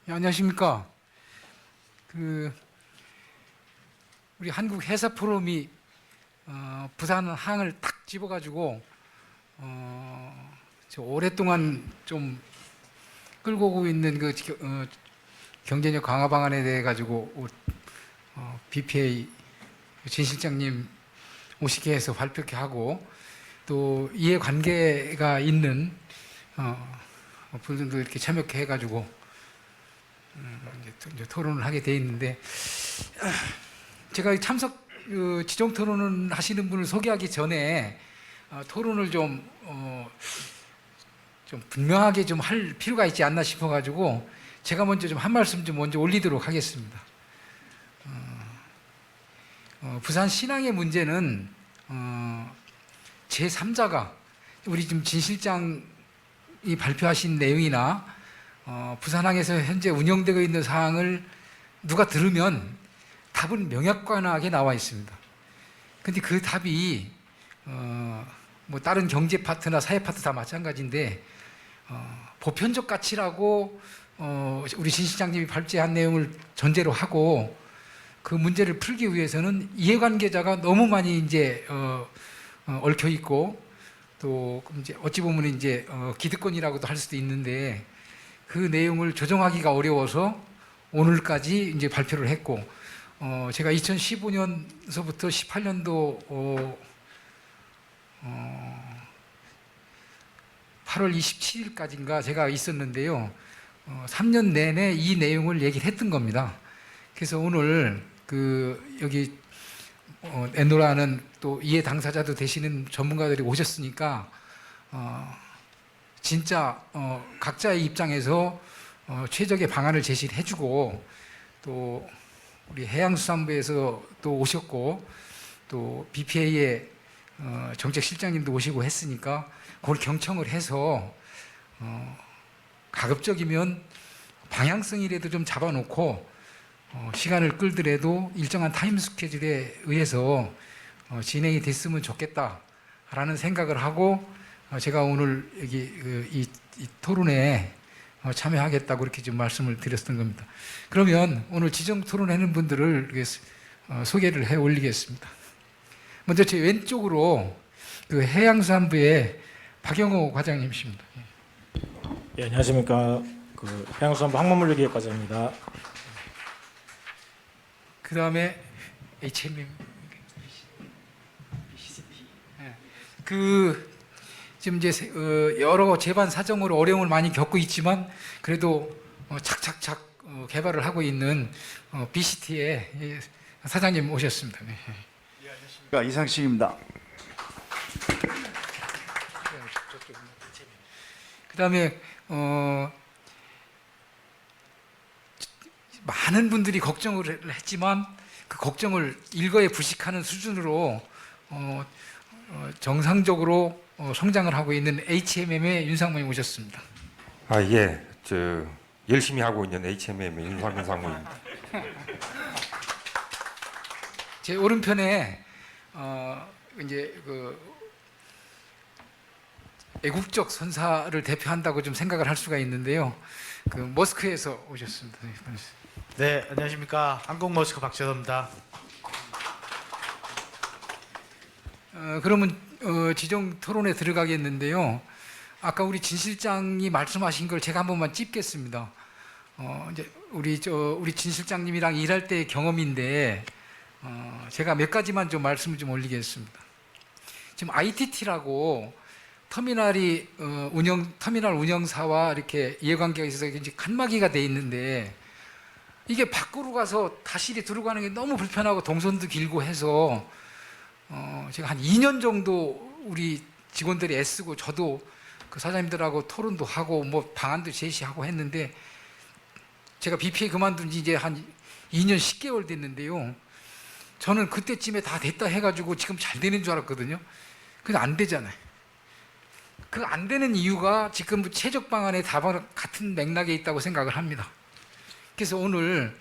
예, 안녕하십니까. 우리 한국 해사 포럼이 부산 항을 탁 집어가지고 저 오랫동안 좀 끌고 오고 있는 경제력 강화 방안에 대해 가지고 BPA 진 실장님 오시게 해서 발표케 하고 또 이해관계가 있는 분들도 이렇게 참여케 해가지고 이제 토론을 하게 돼 있는데, 제가 지정 토론을 하시는 분을 소개하기 전에 토론을 좀 분명하게 좀 할 필요가 있지 않나 싶어가지고 제가 먼저 좀 한 말씀 좀 먼저 올리도록 하겠습니다. 부산 신항의 문제는 제3자가 우리 지금 진 실장이 발표하신 내용이나 부산항에서 현재 운영되고 있는 사항을 누가 들으면 답은 명약관하게 나와 있습니다. 근데 그 답이 뭐 다른 경제 파트나 사회 파트 다 마찬가지인데 보편적 가치라고 우리 진 실장님이 발제한 내용을 전제로 하고 그 문제를 풀기 위해서는 이해관계자가 너무 많이 이제 얽혀 있고 또 이제 어찌 보면 이제 기득권이라고도 할 수도 있는데 그 내용을 조정하기가 어려워서 오늘까지 이제 발표를 했고, 제가 2015년서부터 18년도 8월 27일까지인가 제가 있었는데요. 3년 내내 이 내용을 얘기를 했던 겁니다. 그래서 오늘 여기 엔노라는 또 이해 당사자도 되시는 전문가들이 오셨으니까 진짜 각자의 입장에서 최적의 방안을 제시를 해주고, 또 우리 해양수산부에서 또 오셨고 또 BPA의 정책실장님도 오시고 했으니까 그걸 경청을 해서 가급적이면 방향성이라도 좀 잡아놓고 시간을 끌더라도 일정한 타임 스케줄에 의해서 진행이 됐으면 좋겠다라는 생각을 하고 제가 오늘 여기 이 토론에 참여하겠다고 이렇게 좀 말씀을 드렸던 겁니다. 그러면 오늘 지정 토론하는 분들을 소개를 해 올리겠습니다. 먼저 제 왼쪽으로 해양수산부의 박영호 과장님이십니다. 예, 안녕하십니까. 해양수산부 항만물류기획과장입니다. 그 다음에 HMM. 지금 이제 여러 재반 사정으로 어려움을 많이 겪고 있지만 그래도 착착착 개발을 하고 있는 BCT의 사장님 오셨습니다. 네. 예, 안녕하십니까. 이상식입니다. 그 다음에 많은 분들이 걱정을 했지만 그 걱정을 일거에 부식하는 수준으로 정상적으로 성장을 하고 있는 HMM의 윤상무님 오셨습니다. 예, 열심히 하고 있는 HMM의 윤상무입니다. 제 오른편에 이제 애국적 선사를 대표한다고 좀 생각을 할 수가 있는데요. 머스크에서 오셨습니다. 네, 안녕하십니까. 한국머스크 박재도입니다. 그러면 지정 토론에 들어가겠는데요. 아까 우리 진 실장이 말씀하신 걸 제가 한 번만 찝겠습니다. 이제 우리 진 실장님이랑 일할 때의 경험인데 제가 몇 가지만 좀 말씀을 좀 올리겠습니다. 지금 ITT라고 터미널 운영사와 이렇게 이해관계가 있어서 이제 칸막이가 돼 있는데 이게 밖으로 가서 다시 들어가는 게 너무 불편하고 동선도 길고 해서 제가 한 2년 정도 우리 직원들이 애쓰고 저도 그 사장님들하고 토론도 하고 뭐 방안도 제시하고 했는데 제가 BPA 그만둔 지 이제 한 2년 10개월 됐는데요. 저는 그때쯤에 다 됐다 해가지고 지금 잘 되는 줄 알았거든요. 근데 안 되잖아요. 그 안 되는 이유가 지금 최적 방안의 답은 같은 맥락에 있다고 생각을 합니다. 그래서 오늘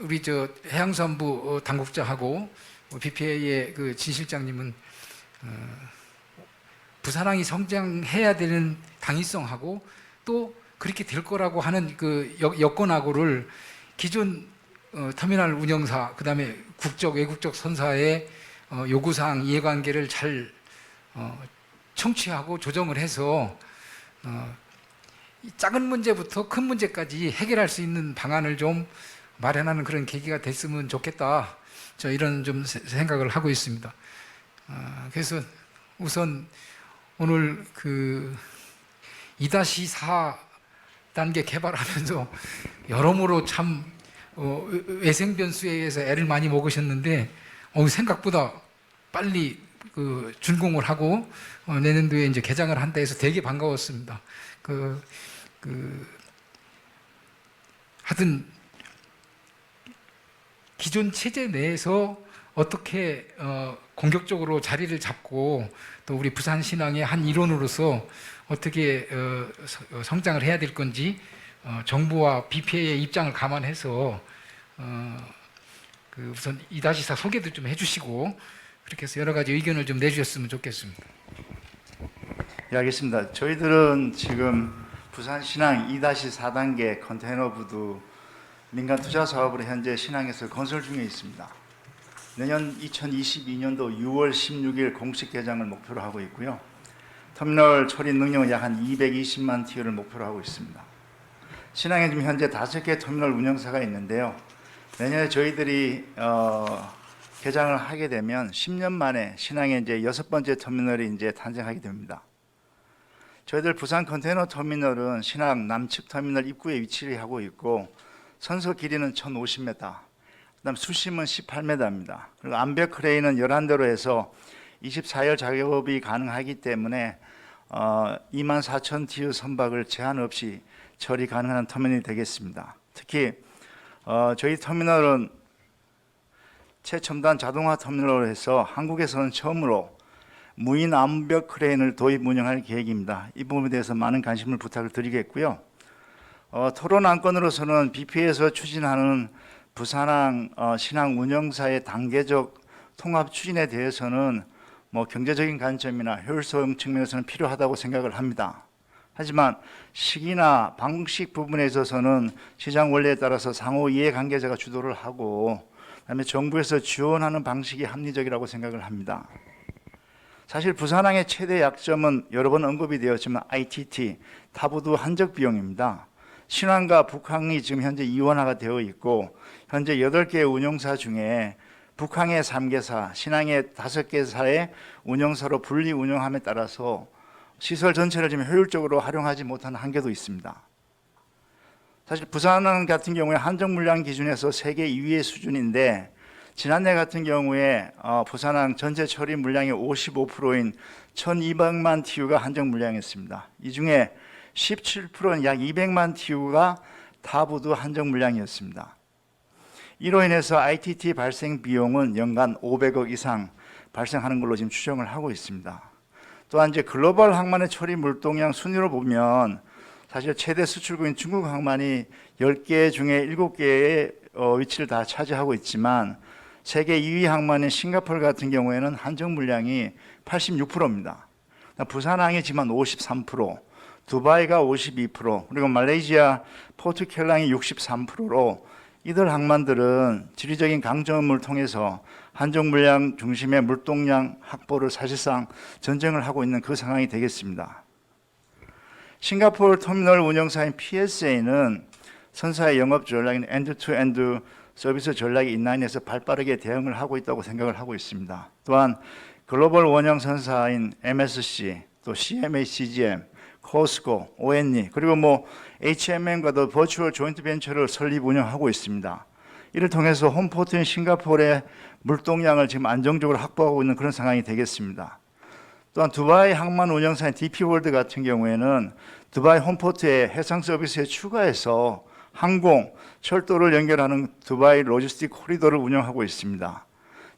우리 해양수산부 당국자하고 BPA의 진 실장님은 부산항이 성장해야 되는 당위성하고 또 그렇게 될 거라고 하는 그 여건하고를 기존 터미널 운영사, 그다음에 국적 외국적 선사의 요구사항 이해관계를 잘 청취하고 조정을 해서 이 작은 문제부터 큰 문제까지 해결할 수 있는 방안을 좀 마련하는 그런 계기가 됐으면 좋겠다. 저 이런 좀 생각을 하고 있습니다. 그래서 우선 오늘 그 2-4 단계 개발하면서 여러모로 참 외생 변수에 의해서 애를 많이 먹으셨는데 생각보다 빨리 그 준공을 하고 내년도에 이제 개장을 한다 해서 되게 반가웠습니다. 하여튼 기존 체제 내에서 어떻게 공격적으로 자리를 잡고 또 우리 부산신항의 한 일원으로서 어떻게 성장을 해야 될 건지 정부와 BPA의 입장을 감안해서 우선 2-4 소개도 좀 해주시고 그렇게 해서 여러 가지 의견을 좀 내주셨으면 좋겠습니다. 예, 알겠습니다. 저희들은 지금 부산신항 2-4단계 컨테이너 부두 민간 투자 사업으로 현재 신항에서 건설 중에 있습니다. 내년 2022년도 6월 16일 공식 개장을 목표로 하고 있고요. 터미널 처리 능력은 약 한 220만 TU를 목표로 하고 있습니다. 신항에 지금 현재 5개 터미널 운영사가 있는데요. 내년에 저희들이 개장을 하게 되면 10년 만에 신항에 이제 6번째 터미널이 이제 탄생하게 됩니다. 저희들 부산 컨테이너 터미널은 신항 남측 터미널 입구에 위치를 하고 있고 선서 길이는 1,050m, 그다음 수심은 18m입니다. 그리고 암벽 크레인은 11대로 해서 24열 작업이 가능하기 때문에 24,000 TU 선박을 제한 없이 처리 가능한 터미널이 되겠습니다. 특히 저희 터미널은 최첨단 자동화 터미널로 해서 한국에서는 처음으로 무인 암벽 크레인을 도입 운영할 계획입니다. 이 부분에 대해서 많은 관심을 부탁을 드리겠고요. 토론 안건으로서는 BP에서 추진하는 부산항 신항 운영사의 단계적 통합 추진에 대해서는 경제적인 관점이나 효율성 측면에서는 필요하다고 생각을 합니다. 하지만 시기나 방식 부분에 있어서는 시장 원리에 따라서 상호 이해관계자가 주도를 하고 그다음에 정부에서 지원하는 방식이 합리적이라고 생각을 합니다. 사실 부산항의 최대 약점은 여러 번 언급이 되었지만 ITT, 타부두 한적 비용입니다. 신항과 북항이 지금 현재 이원화가 되어 있고 현재 8개의 운영사 중에 북항의 3개사, 신항의 5개사의 운영사로 분리 운영함에 따라서 시설 전체를 지금 효율적으로 활용하지 못하는 한계도 있습니다. 사실 부산항 같은 경우에 한정 물량 기준에서 세계 2위의 수준인데 지난해 같은 경우에 부산항 전체 처리 물량의 55%인 1,200만 TU가 한정 물량이었습니다. 이 중에 17%는 약 200만 TU가 타부두 한정 물량이었습니다. 이로 인해서 ITT 발생 비용은 연간 500억 이상 발생하는 걸로 지금 추정을 하고 있습니다. 또한 이제 글로벌 항만의 처리 물동량 순위로 보면 사실 최대 수출국인 중국 항만이 10개 중에 7개의 위치를 다 차지하고 있지만 세계 2위 항만인 싱가포르 같은 경우에는 한정 물량이 86%입니다. 부산항이 지금 한 53%, 두바이가 52%, 그리고 말레이시아 포트켈랑이 63%로 이들 항만들은 지리적인 강점을 통해서 한정 물량 중심의 물동량 확보를 사실상 전쟁을 하고 있는 그 상황이 되겠습니다. 싱가포르 터미널 운영사인 PSA는 선사의 영업 전략인 엔드-투-엔드 서비스 전략이 인라인에서 발빠르게 대응을 하고 있다고 생각을 하고 있습니다. 또한 글로벌 원형 선사인 MSC, 또 CMA CGM, 코스코, ONE, 그리고 HMM과도 버추얼 조인트 벤처를 설립 운영하고 있습니다. 이를 통해서 홈포트인 싱가포르의 물동량을 지금 안정적으로 확보하고 있는 그런 상황이 되겠습니다. 또한 두바이 항만 운영사인 DP월드 같은 경우에는 두바이 홈포트에 해상 서비스에 추가해서 항공, 철도를 연결하는 두바이 로지스틱 코리도를 운영하고 있습니다.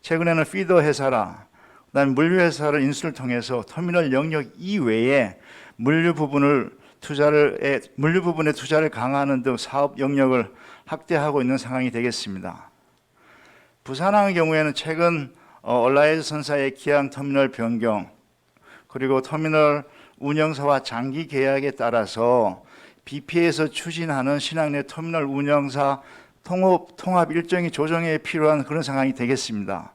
최근에는 피더 회사라, 그다음에 물류 회사를 인수를 통해서 터미널 영역 이외에 물류 부분의 투자를 강화하는 등 사업 영역을 확대하고 있는 상황이 되겠습니다. 부산항의 경우에는 최근 얼라이즈 선사의 기항 터미널 변경, 그리고 터미널 운영사와 장기 계약에 따라서 BP에서 추진하는 신항 내 터미널 운영사 통합 일정이 조정에 필요한 그런 상황이 되겠습니다.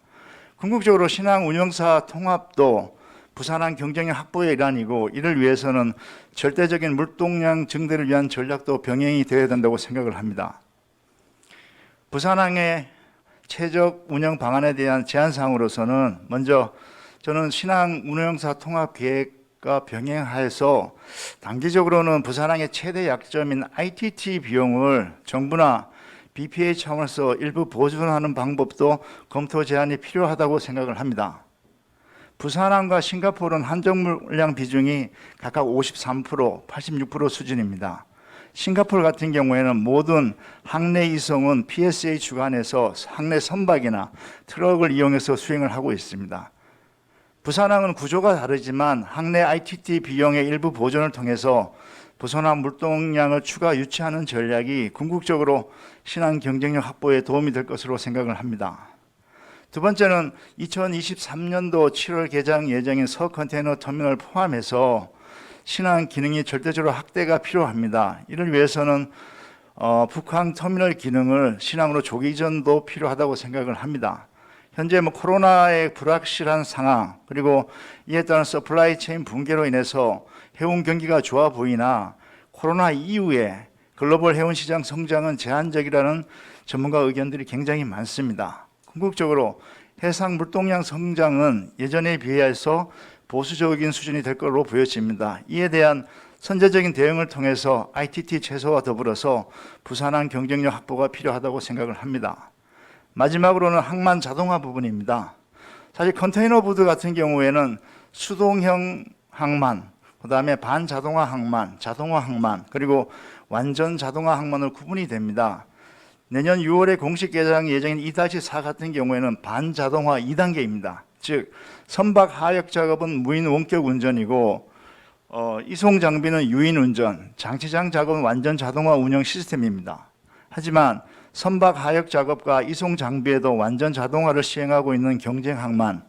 궁극적으로 신항 운영사 통합도 부산항 경쟁력 확보의 일환이고, 이를 위해서는 절대적인 물동량 증대를 위한 전략도 병행이 되어야 된다고 생각을 합니다. 부산항의 최적 운영 방안에 대한 제안사항으로서는 먼저 저는 신항 운영사 통합 계획과 병행하여서 단기적으로는 부산항의 최대 약점인 ITT 비용을 정부나 BPA 차원에서 일부 보존하는 방법도 검토 제안이 필요하다고 생각을 합니다. 부산항과 싱가포르는 한정 물량 비중이 각각 53%, 86% 수준입니다. 싱가포르 같은 경우에는 모든 항내 이송은 PSA 주관에서 항내 선박이나 트럭을 이용해서 수행을 하고 있습니다. 부산항은 구조가 다르지만 항내 ITT 비용의 일부 보존을 통해서 부산항 물동량을 추가 유치하는 전략이 궁극적으로 신항 경쟁력 확보에 도움이 될 것으로 생각을 합니다. 두 번째는 2023년도 7월 개장 예정인 서컨테이너 터미널 포함해서 신항 기능이 절대적으로 확대가 필요합니다. 이를 위해서는 북항 터미널 기능을 신항으로 조기 이전도 필요하다고 생각을 합니다. 현재 코로나의 불확실한 상황, 그리고 이에 따른 서플라이 체인 붕괴로 인해서 해운 경기가 좋아 보이나 코로나 이후에 글로벌 해운 시장 성장은 제한적이라는 전문가 의견들이 굉장히 많습니다. 궁극적으로 해상 물동량 성장은 예전에 비해서 보수적인 수준이 될 것으로 보여집니다. 이에 대한 선제적인 대응을 통해서 ITT 최소와 더불어서 부산항 경쟁력 확보가 필요하다고 생각을 합니다. 마지막으로는 항만 자동화 부분입니다. 사실 컨테이너 보드 같은 경우에는 수동형 항만, 그 다음에 반자동화 항만, 자동화 항만, 그리고 완전 자동화 항만으로 구분이 됩니다. 내년 6월에 공식 개장 예정인 2-4 같은 경우에는 반자동화 2단계입니다. 즉 선박 하역 작업은 무인 원격 운전이고 이송 장비는 유인 운전, 장치장 작업은 완전 자동화 운영 시스템입니다. 하지만 선박 하역 작업과 이송 장비에도 완전 자동화를 시행하고 있는 경쟁 항만,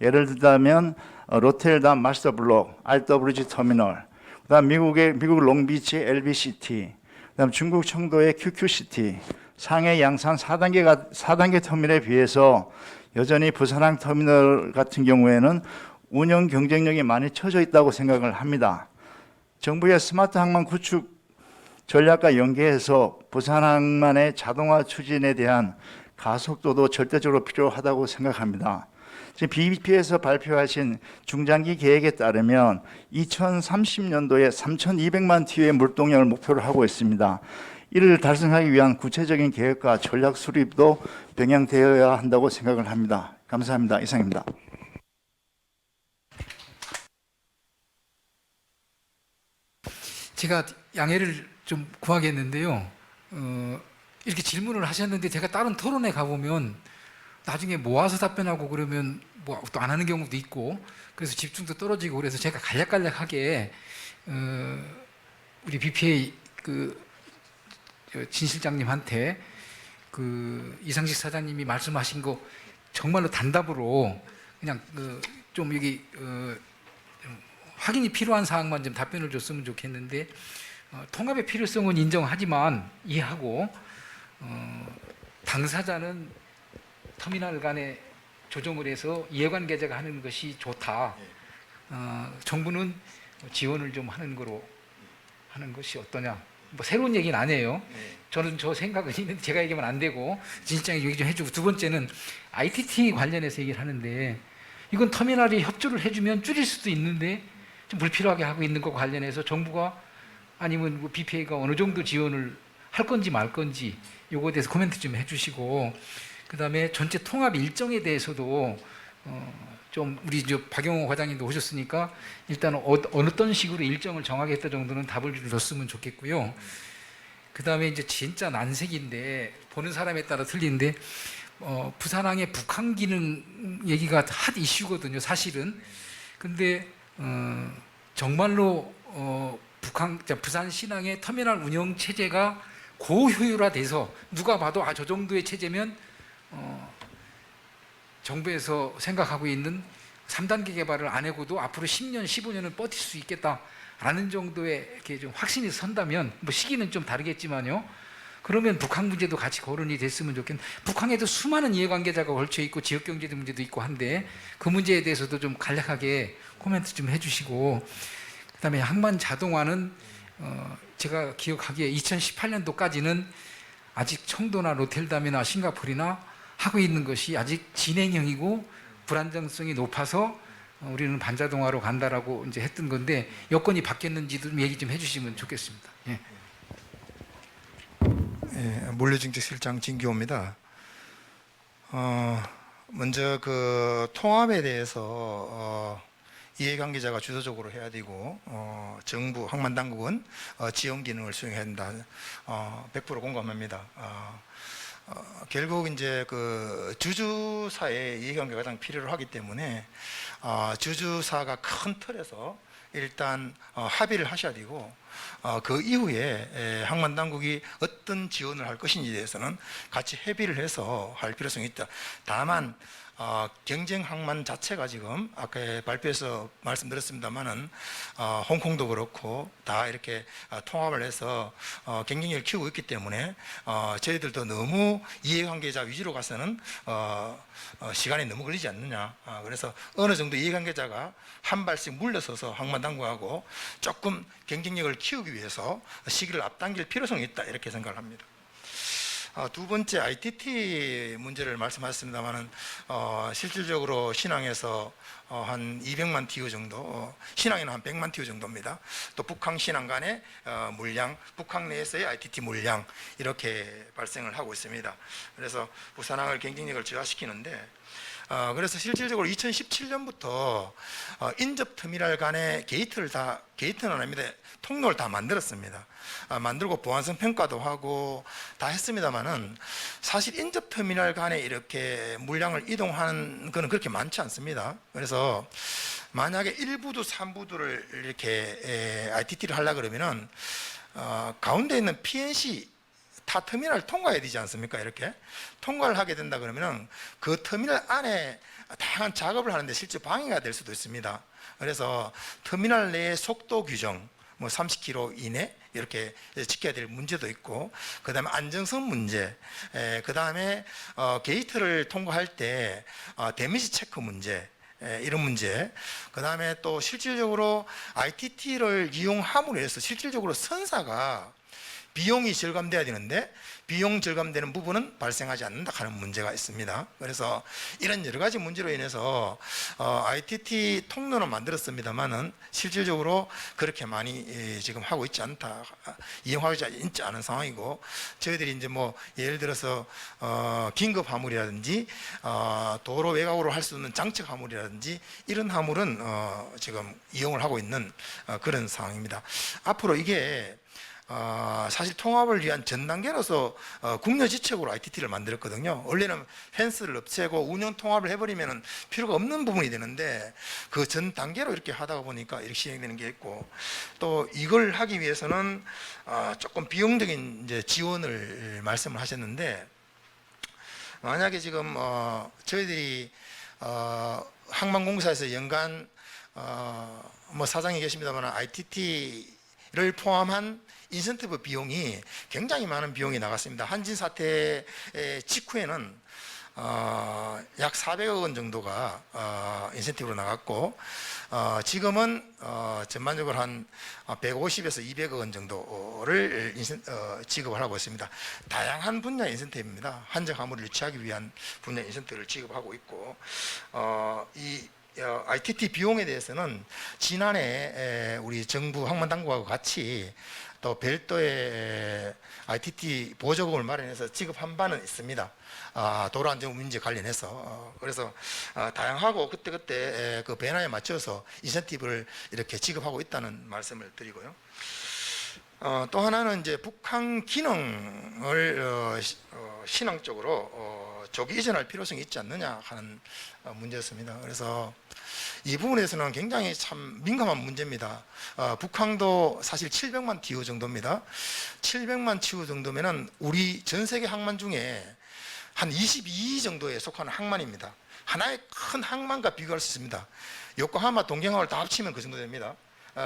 예를 들자면 로텔담 마스터블록, RWG 터미널, 그다음 미국 롱비치 LBCT, 그다음 중국 청도의 QQCT, 상해 양산 4단계 터미널에 비해서 여전히 부산항 터미널 같은 경우에는 운영 경쟁력이 많이 처져 있다고 생각을 합니다. 정부의 스마트 항만 구축 전략과 연계해서 부산항만의 자동화 추진에 대한 가속도도 절대적으로 필요하다고 생각합니다. 지금 BP에서 발표하신 중장기 계획에 따르면 2030년도에 3,200만 TU의 물동량을 목표로 하고 있습니다. 이를 달성하기 위한 구체적인 계획과 전략 수립도 병행되어야 한다고 생각을 합니다. 감사합니다. 이상입니다. 제가 양해를 좀 구하겠는데요. 이렇게 질문을 하셨는데 제가 다른 토론에 가보면 나중에 모아서 답변하고 그러면 뭐 또 안 하는 경우도 있고, 그래서 집중도 떨어지고, 그래서 제가 간략간략하게 우리 BPA 진 실장님한테 이상식 사장님이 말씀하신 거 정말로 단답으로 그냥 좀 여기 좀 확인이 필요한 사항만 좀 답변을 줬으면 좋겠는데, 통합의 필요성은 인정하지만 이해하고 당사자는 터미널 간에 조정을 해서 이해관 계좌가 하는 것이 좋다. 정부는 지원을 좀 하는 거로 하는 것이 어떠냐. 뭐 새로운 얘기는 아니에요. 저는 저 생각은 있는데 제가 얘기하면 안 되고 진실장이 얘기 좀 해주고, 두 번째는 ITT 관련해서 얘기를 하는데 이건 터미널이 협조를 해주면 줄일 수도 있는데 좀 불필요하게 하고 있는 것 관련해서 정부가 아니면 뭐 BPA가 어느 정도 지원을 할 건지 말 건지 요거에 대해서 코멘트 좀 해주시고, 그 다음에 전체 통합 일정에 대해서도 좀 우리 박영호 과장님도 오셨으니까 일단 어떤 식으로 일정을 정하겠다 정도는 답을 줬으면 좋겠고요. 그 다음에 이제 진짜 난색인데 보는 사람에 따라 틀리는데 부산항의 북항 기능 얘기가 핫 이슈거든요, 사실은. 근데 정말로 부산 신항의 터미널 운영 체제가 고효율화돼서 누가 봐도 저 정도의 체제면 정부에서 생각하고 있는 3단계 개발을 안 해고도 앞으로 10년, 15년은 버틸 수 있겠다라는 정도의 이렇게 좀 확신이 선다면, 뭐 시기는 좀 다르겠지만요. 그러면 북한 문제도 같이 거론이 됐으면 좋겠는데, 북한에도 수많은 이해관계자가 걸쳐 있고 지역 경제 문제도 있고 한데, 그 문제에 대해서도 좀 간략하게 코멘트 좀 해주시고, 그다음에 항만 자동화는 제가 기억하기에 2018년도까지는 아직 청도나 로텔담이나 싱가포르나 하고 있는 것이 아직 진행형이고 불안정성이 높아서 우리는 반자동화로 간다라고 이제 했던 건데, 여건이 바뀌었는지도 좀 얘기 좀 해주시면 좋겠습니다. 예. 예, 물류정책실장 진기호입니다. 먼저 그 통합에 대해서 이해관계자가 주도적으로 해야 되고, 정부 항만당국은 지원 기능을 수행해야 한다. 100% 공감합니다. 결국 이제 그 주주사의 이해관계가 가장 필요로 하기 때문에 주주사가 큰 틀에서 일단 합의를 하셔야 되고, 그 이후에 항만당국이 어떤 지원을 할 것인지에 대해서는 같이 협의를 해서 할 필요성이 있다. 다만 경쟁 항만 자체가 지금 아까 발표에서 말씀드렸습니다만은 홍콩도 그렇고 다 이렇게 통합을 해서 경쟁력을 키우고 있기 때문에 저희들도 너무 이해관계자 위주로 가서는 시간이 너무 걸리지 않느냐. 그래서 어느 정도 이해관계자가 한 발씩 물러서서 항만당국하고 조금 경쟁력을 키우기 위해서 시기를 앞당길 필요성이 있다, 이렇게 생각을 합니다. 두 번째 ITT 문제를 말씀하셨습니다만은 실질적으로 신항에서 한 200만 TU 정도, 신항에는 한 100만 TU 정도입니다. 또 북항 신항 간의 물량, 북항 내에서의 ITT 물량, 이렇게 발생을 하고 있습니다. 그래서 부산항을 경쟁력을 저하시키는데, 그래서 실질적으로 2017년부터 인접 터미널 간의 게이트는 아닙니다. 통로를 다 만들었습니다. 만들고 보안성 평가도 하고 다 했습니다만은, 사실 인접 터미널 간에 이렇게 물량을 이동하는 거는 그렇게 많지 않습니다. 그래서 만약에 1부두 3부두를 이렇게 ITT를 하려고 그러면은 가운데 있는 PNC 타 터미널 통과해야 되지 않습니까? 이렇게 통과를 하게 된다 그러면은 그 터미널 안에 다양한 작업을 하는데 실제 방해가 될 수도 있습니다. 그래서 터미널 내의 속도 규정, 뭐 30km 이내 이렇게 지켜야 될 문제도 있고, 그 다음에 안정성 문제, 그 다음에 게이트를 통과할 때 데미지 체크 문제, 이런 문제, 그 다음에 또 실질적으로 ITT를 이용함으로 해서 실질적으로 선사가 비용이 절감돼야 되는데 비용 절감되는 부분은 발생하지 않는다 하는 문제가 있습니다. 그래서 이런 여러 가지 문제로 인해서 ITT 통로는 만들었습니다만은 실질적으로 그렇게 많이 지금 하고 있지 않다, 이용하지 있지 않은 상황이고, 저희들이 이제 뭐 예를 들어서 긴급 화물이라든지 도로 외곽으로 할 수 있는 장착 화물이라든지 이런 화물은 지금 이용을 하고 있는 그런 상황입니다. 앞으로 이게 사실 통합을 위한 전 단계로서 국려지책으로 ITT를 만들었거든요. 원래는 펜스를 없애고 운영 통합을 해버리면 필요가 없는 부분이 되는데, 그 전 단계로 이렇게 하다가 보니까 이렇게 진행되는 게 있고, 또 이걸 하기 위해서는 조금 비용적인 이제 지원을 말씀을 하셨는데, 만약에 지금 저희들이 항만공사에서 연간 뭐 사장이 계십니다만 ITT를 포함한 인센티브 비용이 굉장히 많은 비용이 나갔습니다. 한진 사태 직후에는 약 400억 원 정도가 인센티브로 나갔고, 지금은 전반적으로 한 150에서 200억 원 정도를 지급을 하고 있습니다. 다양한 분야 인센티브입니다. 한적 화물을 유치하기 위한 분야 인센티브를 지급하고 있고, 이 ITT 비용에 대해서는 지난해 우리 정부 항만당국하고 같이 또 별도의 ITT 보조금을 마련해서 지급한 바는 있습니다. 도로 안전 문제 관련해서. 그래서 다양하고 그때그때 그 변화에 맞춰서 인센티브를 이렇게 지급하고 있다는 말씀을 드리고요. 또 하나는 이제 북한 기능을 신앙 쪽으로 조기 이전할 필요성이 있지 않느냐 하는 문제였습니다. 그래서 이 부분에서는 굉장히 참 민감한 문제입니다. 북항도 사실 700만 TU 정도입니다. 700만 TU 정도면은 우리 전 세계 항만 중에 한 22위 정도에 속하는 항만입니다. 하나의 큰 항만과 비교할 수 있습니다. 요코하마 동경항을 다 합치면 그 정도 됩니다.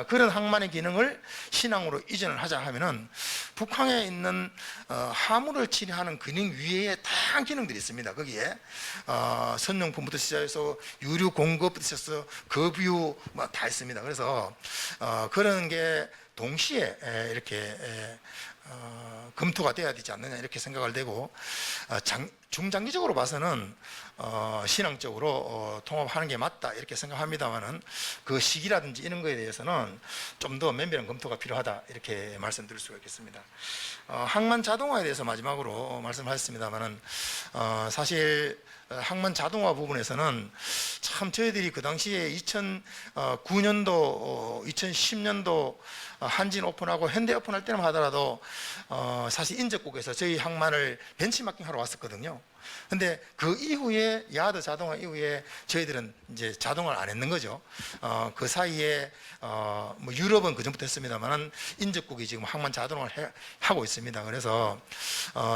그런 항만의 기능을 신항으로 이전을 하자 하면은 북항에 있는 화물을 처리하는 근행 위에 다양한 기능들이 있습니다. 거기에 선용품부터 시작해서 유류 공급부터 시작해서 급유 뭐 다 있습니다. 그래서 그런 게 동시에 이렇게 검토가 돼야 되지 않느냐 이렇게 생각을 되고 중장기적으로 봐서는 신앙적으로 통합하는 게 맞다 이렇게 생각합니다만은 그 시기라든지 이런 거에 대해서는 좀 더 면밀한 검토가 필요하다 이렇게 말씀드릴 수가 있겠습니다. 항만 자동화에 대해서 마지막으로 말씀하셨습니다만은 사실 항만 자동화 부분에서는 참 저희들이 그 당시에 2009년도, 2010년도 한진 오픈하고 현대 오픈할 때만 하더라도 사실 인접국에서 저희 항만을 벤치마킹하러 왔었거든요. 근데 그 이후에 야드 자동화 이후에 저희들은 이제 자동화를 안 했는 거죠. 그 사이에 뭐 유럽은 그 전부터 했습니다만은 인접국이 지금 항만 자동화를 하고 있습니다. 그래서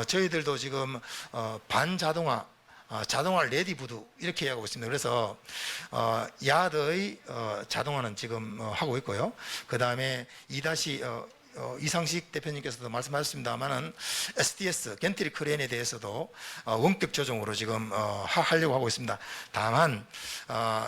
저희들도 지금 반자동화 자동화 레디 부두 이렇게 하고 있습니다. 그래서 야드의 자동화는 지금 하고 있고요. 그 다음에 이상식 대표님께서도 말씀하셨습니다만은 SDS 겐트리 크레인에 대해서도 원격 조정으로 지금 하려고 하고 있습니다. 다만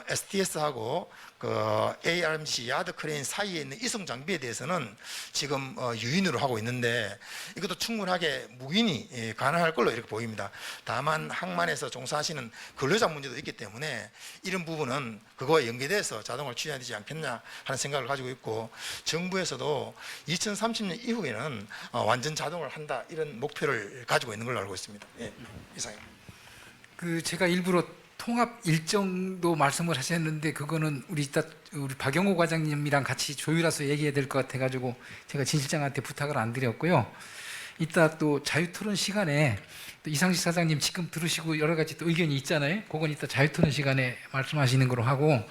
SDS하고 그 ARMC 야드 크레인 사이에 있는 이송 장비에 대해서는 지금 유인으로 하고 있는데 이것도 충분하게 무인이 가능할 걸로 이렇게 보입니다. 다만 항만에서 종사하시는 근로자 문제도 있기 때문에 이런 부분은 그거와 연계돼서 자동화를 취해야 되지 않겠냐 하는 생각을 가지고 있고 정부에서도 2030년 이후에는 완전 자동화를 한다 이런 목표를 가지고 있는 걸로 알고 있습니다. 예, 이상입니다. 제가 일부러 통합 일정도 말씀을 하셨는데 그거는 우리 박영호 과장님이랑 같이 조율해서 얘기해야 될 것 같아가지고 제가 진 실장한테 부탁을 안 드렸고요. 이따 또 자유토론 시간에 또 이상식 사장님 지금 들으시고 여러 가지 또 의견이 있잖아요. 그건 이따 자유토론 시간에 말씀하시는 걸로 하고